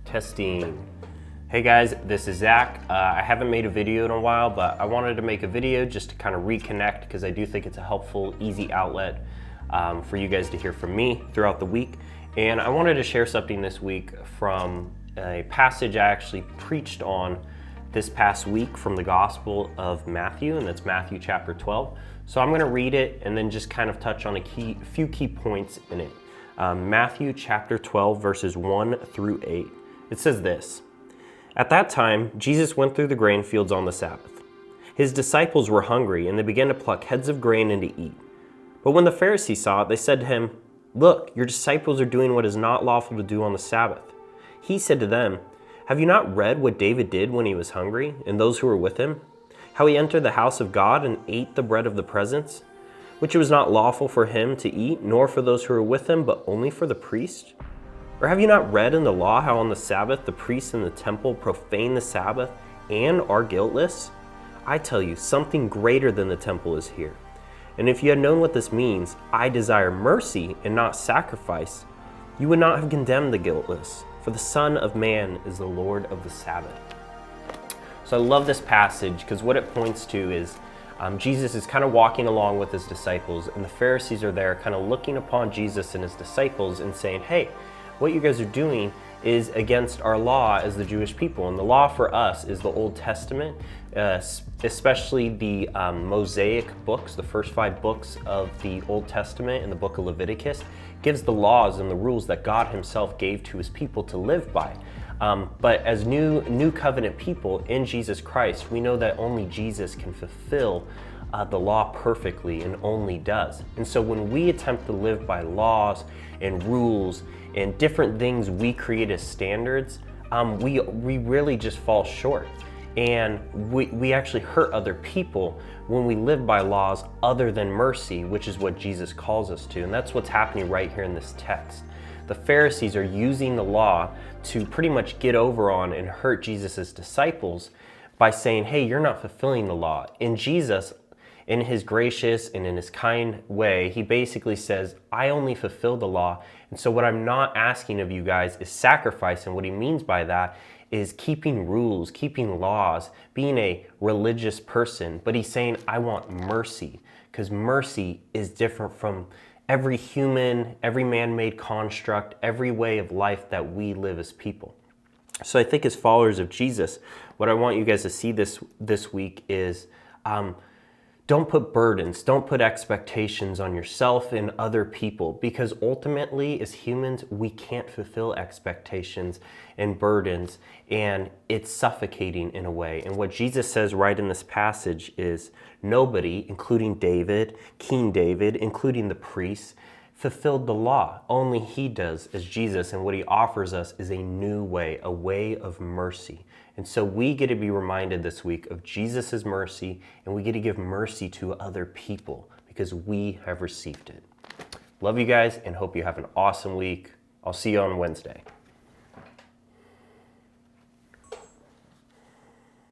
Testing. Hey guys, this is Zach. I haven't made a video in a while, but I wanted to make a video just to kind of reconnect because I do think it's a helpful, easy outlet for you guys to hear from me throughout the week. And I wanted to share something this week from a passage I actually preached on this past week from the Gospel of Matthew, and that's Matthew chapter 12. So I'm going to read it and then just kind of touch on a few key points in it. Matthew chapter 12, verses 1 through 8. It says this: At that time, Jesus went through the grain fields on the Sabbath. His disciples were hungry, and they began to pluck heads of grain and to eat. But when the Pharisees saw it, they said to him, "Look, your disciples are doing what is not lawful to do on the Sabbath." He said to them, "Have you not read what David did when he was hungry, and those who were with him? How he entered the house of God and ate the bread of the presence, which it was not lawful for him to eat, nor for those who were with him, but only for the priest? Or have you not read in the law how on the Sabbath the priests in the temple profane the Sabbath and are guiltless? I tell you, something greater than the temple is here. And if you had known what this means, I desire mercy and not sacrifice, you would not have condemned the guiltless, for the Son of Man is the Lord of the Sabbath." So I love this passage because what it points to is Jesus is kind of walking along with his disciples, and the Pharisees are there kind of looking upon Jesus and his disciples and saying, "Hey, what you guys are doing is against our law as the Jewish people." And the law for us is the Old Testament, especially the Mosaic books, the first 5 books of the Old Testament and the book of Leviticus, gives the laws and the rules that God himself gave to his people to live by. But as new covenant people in Jesus Christ, we know that only Jesus can fulfill the law perfectly, and only does. And so when we attempt to live by laws and rules and different things we create as standards, we really just fall short. And we actually hurt other people when we live by laws other than mercy, which is what Jesus calls us to. And that's what's happening right here in this text. The Pharisees are using the law to pretty much get over on and hurt Jesus' disciples by saying, "Hey, you're not fulfilling the law." And Jesus, in his gracious and in his kind way, he basically says, "I only fulfill the law. And so what I'm not asking of you guys is sacrifice." And what he means by that is keeping rules, keeping laws, being a religious person. But he's saying, I want mercy, because mercy is different from every human, every man-made construct, every way of life that we live as people. So I think as followers of Jesus, what I want you guys to see this week is don't put burdens, don't put expectations on yourself and other people, because ultimately as humans, we can't fulfill expectations and burdens, and it's suffocating in a way. And what Jesus says right in this passage is nobody, including David, King David, including the priests, fulfilled the law. Only he does as Jesus, and what he offers us is a new way, a way of mercy. And so we get to be reminded this week of Jesus' mercy, and we get to give mercy to other people because we have received it. Love you guys and hope you have an awesome week. I'll see you on Wednesday.